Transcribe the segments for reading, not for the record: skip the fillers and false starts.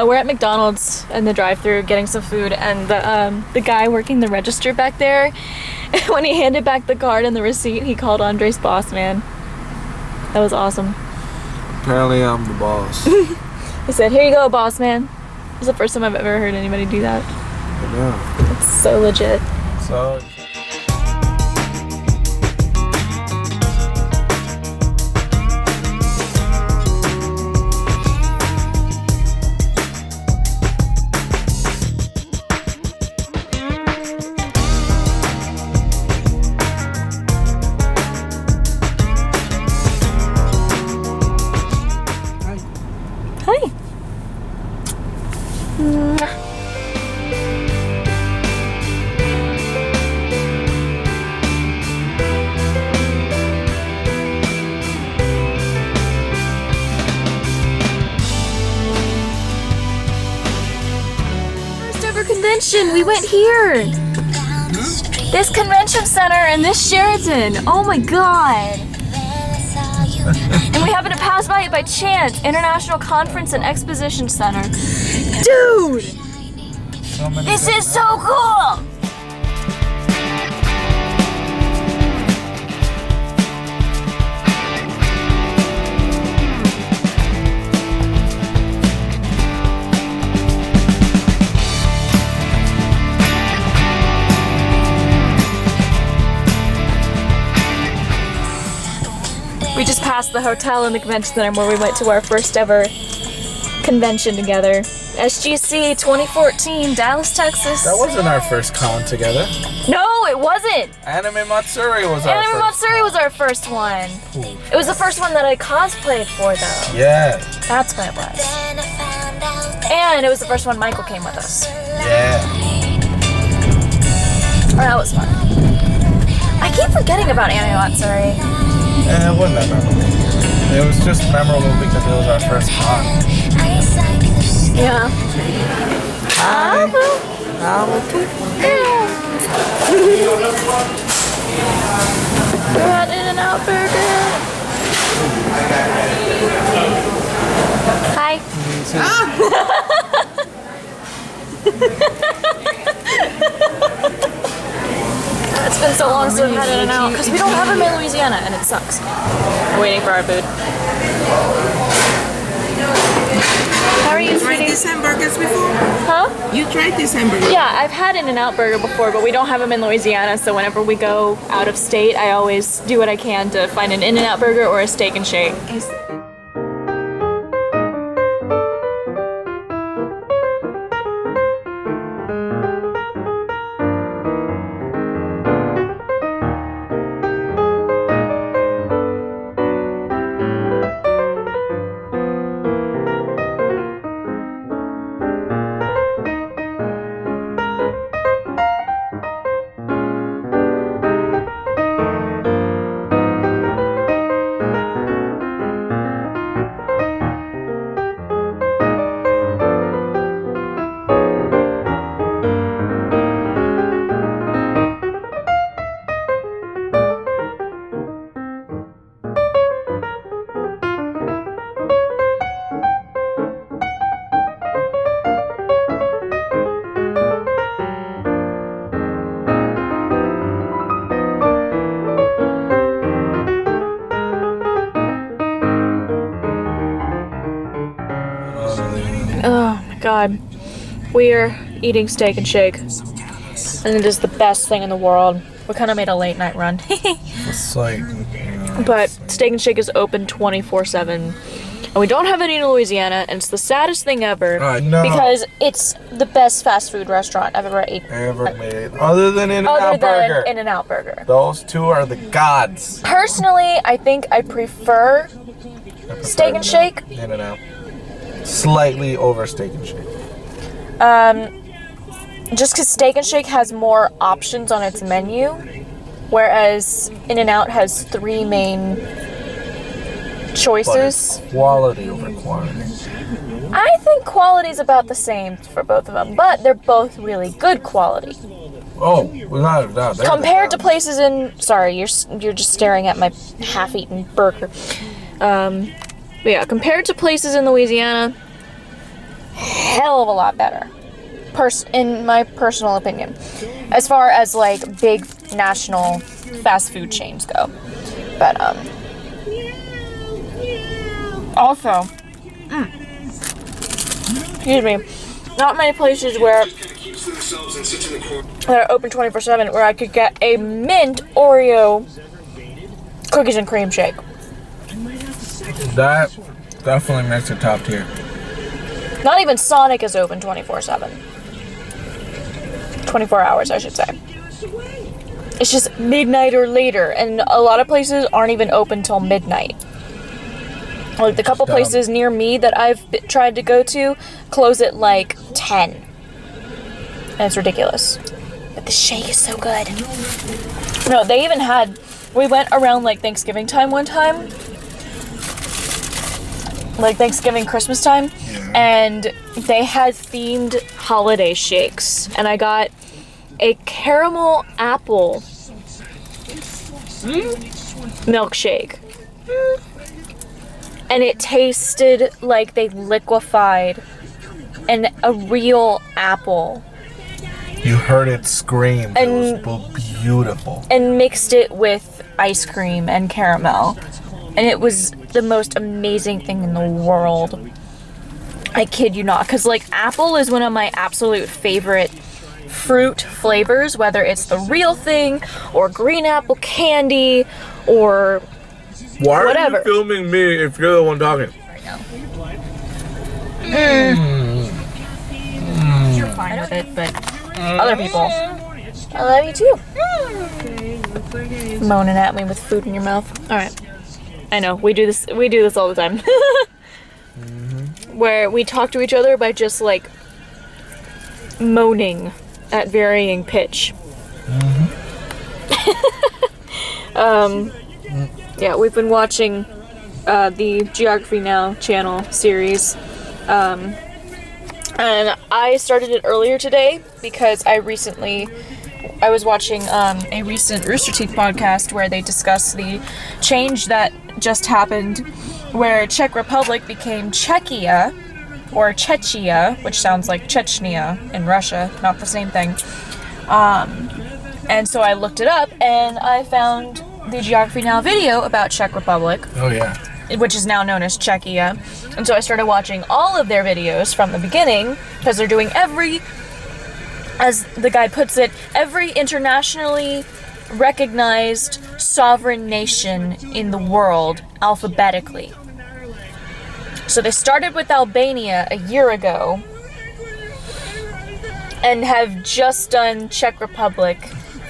We're at McDonald's in the drive-thru getting some food, and the guy working the register back there, when he handed back the card and the receipt, he called Andre's boss man. That was awesome. Apparently I'm the boss. He said, "Here you go, boss man." It's the first time I've ever heard anybody do that. I know. It's so legit. So. Hi. First ever convention, we went here. This convention center in this Sheraton. Oh my god. And we happened to pass by it by chance. International Conference and Exposition Center. Dude! This is so cool! We just passed the hotel in the convention center where we went to our first ever convention together. SGC 2014, Dallas, Texas. That wasn't our first con together. No, it wasn't. Anime Matsuri was our Anime first. Matsuri was our first one. It was the first one that I cosplayed for, though. Yeah. That's what it was. And it was the first one Michael came with us. Yeah. Oh, that was fun. I keep forgetting about Anime Matsuri. It wasn't that memorable. It was just memorable because it was our first con. Yeah. We're at In-N-Out Burger. Hi. It's been so long since we've had In-N-Out because we don't have them in Louisiana and it sucks. We're waiting for our food. How are you, You tried sweetie? these hamburgers before? Huh? You tried these hamburgers? Yeah, I've had In-N-Out Burger before, but we don't have them in Louisiana, so whenever we go out of state, I always do what I can to find an In-N-Out Burger or a Steak and Shake. Oh my god. We're eating Steak and Shake. And it is the best thing in the world. We kind of made a late night run. It's like, But Steak and Shake is open 24/7. And we don't have any in Louisiana, and it's the saddest thing ever. I know. Because it's the best fast food restaurant I've ever eaten. ever made. Other than Other In-N-Out Burger. than In-N-Out Burger. Those two are the gods. Personally, I think I prefer Steak and Shake. In-N-Out. slightly over Steak and Shake? Just because Steak and Shake has more options on its menu, whereas In-N-Out has 3 main choices. But quality over quantity. I think quality's about the same for both of them, but they're both really good quality. Oh, without a doubt. Compared to places in... Sorry, you're just staring at my half-eaten burger. But yeah, compared to places in Louisiana, hell of a lot better. In my personal opinion. As far as, like, big national fast food chains go. But, also... excuse me. Not many places where... that are open 24/7 where I could get a mint Oreo cookies and cream shake. That definitely makes it top tier. Not even Sonic is open 24/7. 24 hours, I should say. It's just midnight or later, and a lot of places aren't even open till midnight. Like the couple places near me that I've tried to go to close at like 10. And it's ridiculous. But the shake is so good. No, they even had... We went around like Thanksgiving time one time. Like Thanksgiving, Christmas time. Yeah. And they had themed holiday shakes. And I got a caramel apple milkshake. And it tasted like they liquefied a real apple. You heard it scream. It was beautiful. And mixed it with ice cream and caramel. And it was the most amazing thing in the world. I kid you not. Because, like, apple is one of my absolute favorite fruit flavors. Whether it's the real thing, or green apple candy, or Why whatever. are you filming me if you're the one talking? Right now. You're fine with it, but other people. I love you too. Moaning at me with food in your mouth. Alright. I know, we do this all the time. Where we talk to each other by just like moaning at varying pitch. Yeah, we've been watching the Geography Now channel series. And I started it earlier today because I was watching a recent Rooster Teeth podcast where they discuss the change that just happened where Czech Republic became Czechia, or Chechia, which sounds like Chechnya in Russia, not the same thing. And so I looked it up and I found the Geography Now video about Czech Republic. Oh yeah. Which is now known as Czechia. And so I started watching all of their videos from the beginning, because they're doing as the guy puts it, every internationally recognized sovereign nation in the world alphabetically. So they started with Albania a year ago, and have just done Czech Republic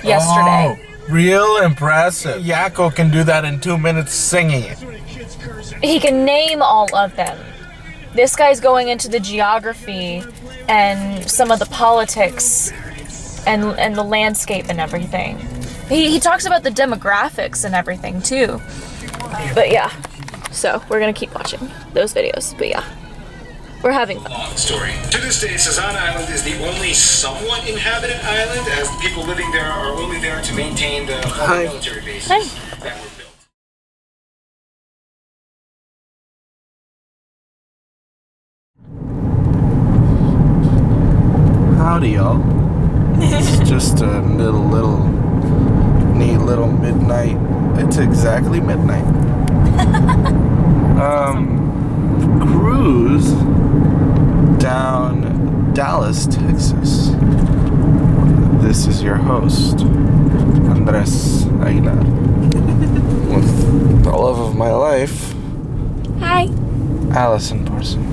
yesterday. Oh, real impressive. Yakko can do that in 2 minutes singing it. He can name all of them. This guy's going into the geography and some of the politics and the landscape and everything. He talks about the demographics and everything too. But yeah, so we're gonna keep watching those videos. But yeah, we're having fun. Long story. To this day, Sazan Island is the only somewhat inhabited island, as people living there are only there to maintain the former military bases that were built. Howdy, y'all. It's just a neat little midnight. It's exactly midnight. Cruise down Dallas, Texas. This is your host, Andres Aguilar. With the love of my life, Hi. Allison Parson.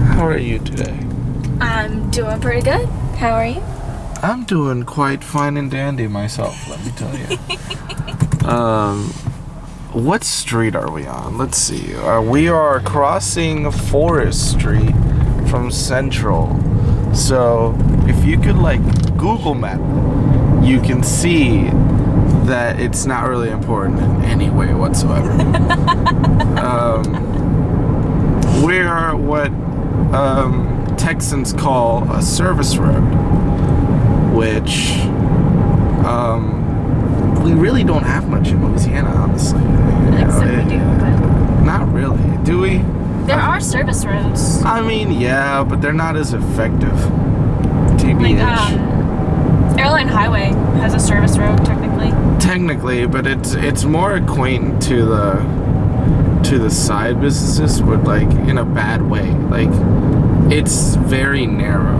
How are you today? I'm doing pretty good. How are you? I'm doing quite fine and dandy myself, let me tell you. what street are we on? Let's see. We are crossing Forest Street from Central. So if you could like Google Map, you can see that it's not really important in any way whatsoever. We are what Texans call a service road, which we really don't have much in Louisiana, honestly. Except we do, but not really. Do we? there are service roads. I mean, yeah, but they're not as effective. TBH. Like, Airline Highway has a service road, technically. Technically, but it's more quaint to the side businesses, but like in a bad way. Like it's very narrow.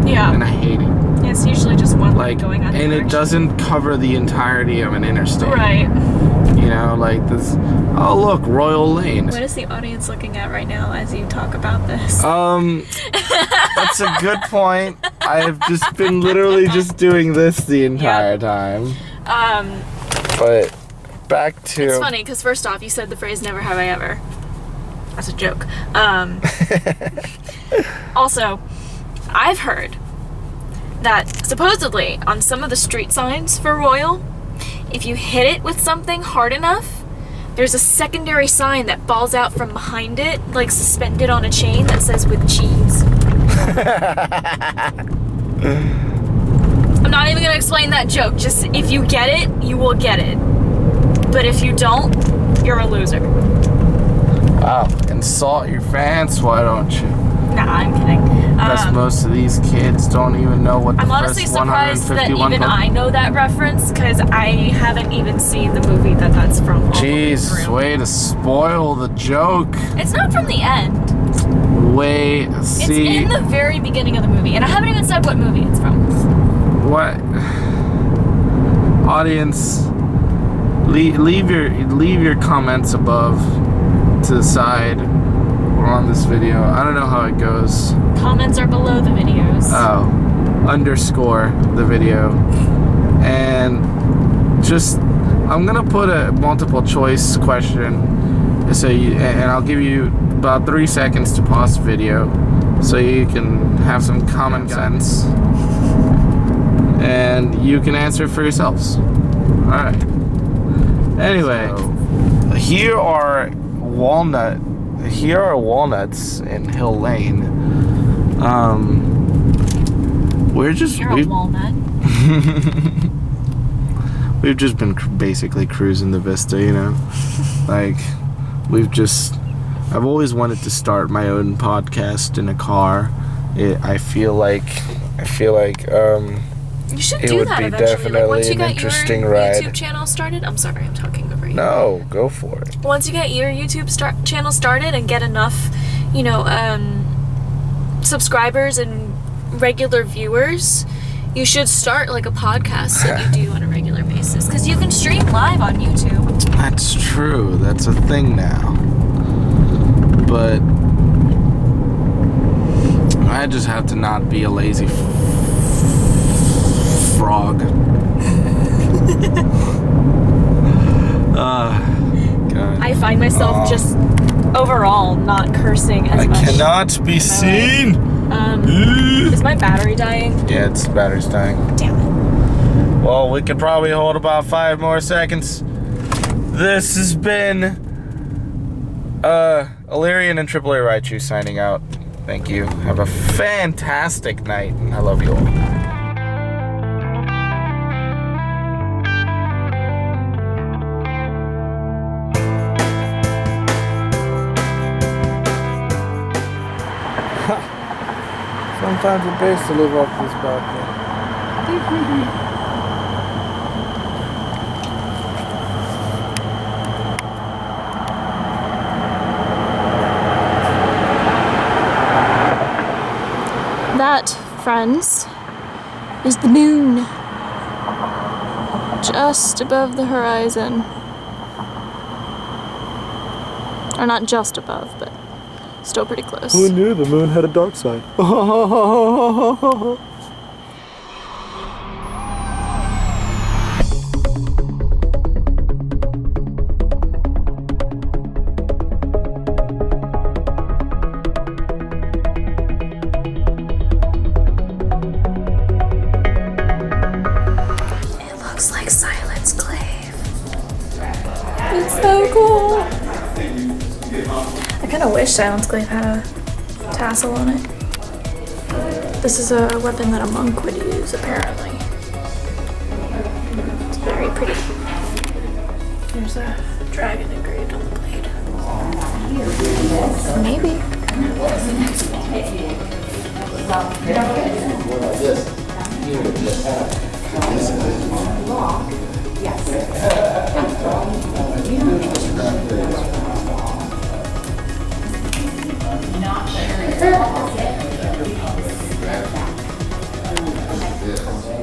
Yeah. And I hate it. It's usually just one Like, going on. and it doesn't cover the entirety of an interstate. Right. You know, like this. Oh look, Royal Lane. What is the audience looking at right now as you talk about this? That's a good point. I've just been literally just doing this the entire time. But back to. It's funny because first off, you said the phrase "never have I ever." That's a joke. Also, I've heard that supposedly on some of the street signs for Royal, if you hit it with something hard enough, there's a secondary sign that falls out from behind it, like suspended on a chain, that says "with cheese." I'm not even gonna explain that joke. Just if you get it, you will get it. But if you don't, you're a loser. Wow, insult your fans, why don't you? Nah, I'm kidding. Because most of these kids don't even know what the I'm first honestly surprised that 151 even I know that reference, because I haven't even seen the movie that's from. All the way Jeez, through. way to spoil the joke. It's not from the end. See. It's in the very beginning of the movie, and I haven't even said what movie it's from. What? Audience, leave your comments above to the side or on this video. I don't know how it goes. Comments are below the videos. Oh, underscore the video. And just, I'm gonna put a multiple choice question, so and I'll give you about 3 seconds to pause the video so you can have some common sense and you can answer for yourselves. Alright. Anyway, so, here are walnuts in Hill Lane. You're a walnut. We've just been basically cruising the vista, you know. Like I've always wanted to start my own podcast in a car. I feel like You should it do would that be eventually. Like, once definitely you an get interesting your ride. YouTube channel started. I'm sorry, I'm talking over you. No, go for it. Once you get your YouTube channel started and get enough, subscribers and regular viewers, you should start like a podcast that you do on a regular basis, because you can stream live on YouTube. That's true. That's a thing now. But I just have to not be a lazy frog. God. I find myself just overall not cursing as much. I cannot be seen. Is my battery dying? Yeah, its battery's dying. Damn it. Well, we could probably hold about 5 more seconds. This has been Alirien and AAA Raichu signing out. Thank you. Have a fantastic night, and I love you all. Sometimes it pays to live off this balcony. That, friends, is the moon. Just above the horizon. Or not just above, but still pretty close. Who knew the moon had a dark side? kind of wish Silence Glaive had a tassel on it. This is a weapon that a monk would use, apparently. It's very pretty. There's a dragon engraved on the blade. Maybe.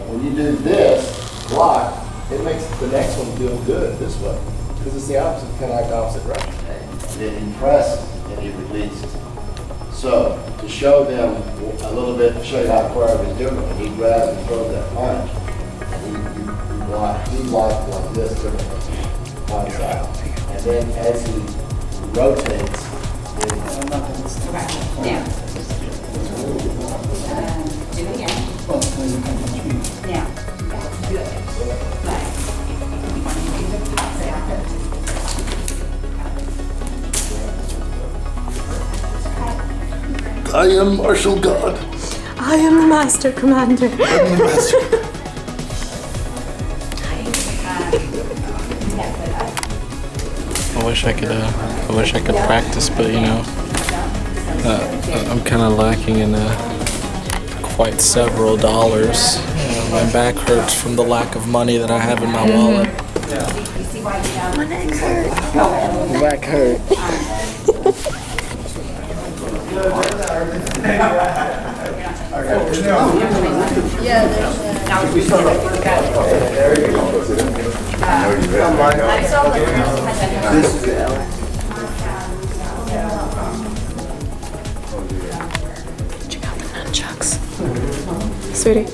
When you do this block, it makes the next one feel good this way. Because it's the opposite, kind of like the opposite direction. It impressed and it released. So to show them a little bit, show you how Corey was doing it, when he grabbed and throws that punch, he blocked like this differently, one side. And then as he rotates, Yeah. Do it again. Now. Good. Right. You want to do the opposite. I am martial god. I am the Master Commander. I wish I could practice, but you know, I'm kind of lacking in quite several dollars. My back hurts from the lack of money that I have in my wallet. My neck hurts. My back hurt. Check out the nunchucks. Sweetie.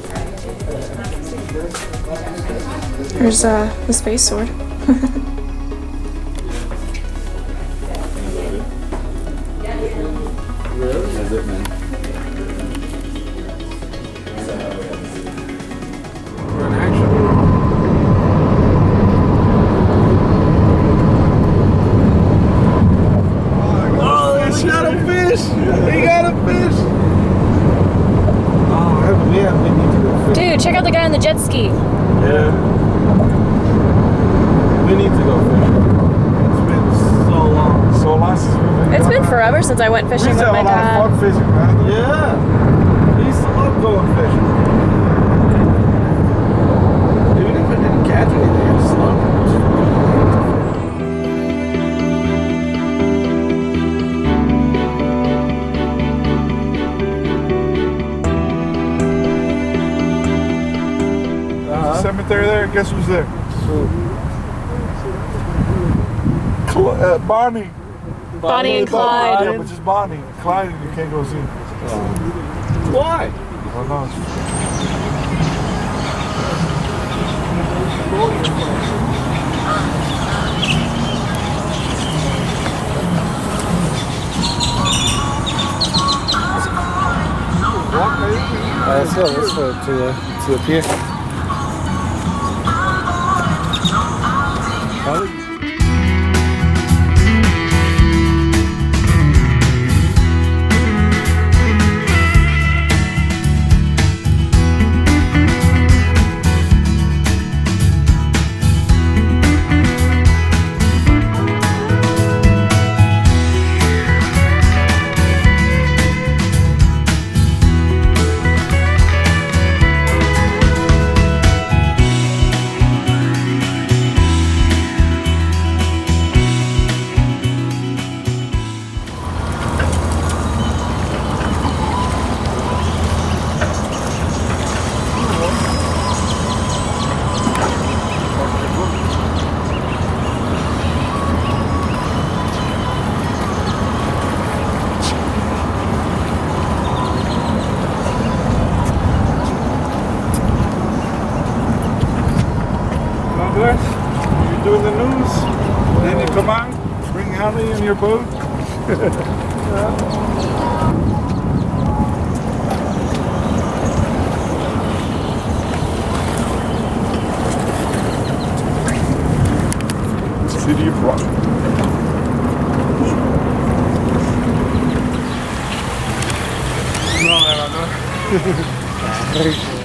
There's the space sword. Dude, check out the guy on the jet ski. Yeah. We need to go fishing. It's been so long. So long since we've been It's going been out. forever since I went We fishing used with to my have a lot of dad. fun fishing, man. Yeah. We used to love going fishing. Even if I didn't catch anything, I just loved it. Cemetery there, guess who's there? Bonnie. Bonnie and Clyde. Yeah, but just Bonnie. Clyde, you can't go see. Why? I don't know. Let's go to the pier. You're doing the news, then you come out, bring honey in your boat. City of Rock. Very cool.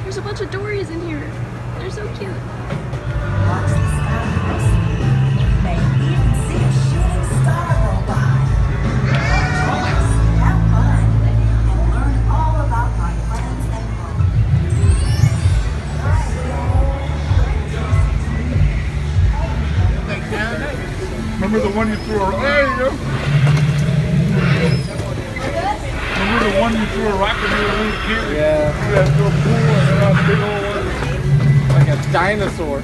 There's a bunch of Dories in here. They're so cute. Watch the skies. May even see a shooting star go by. Have fun and learn all about my friends and Remember the one you threw around? There you go. Remember the one you threw a rock when you were a little kid? Yeah. You had to go pool and then a big old one. Like a dinosaur.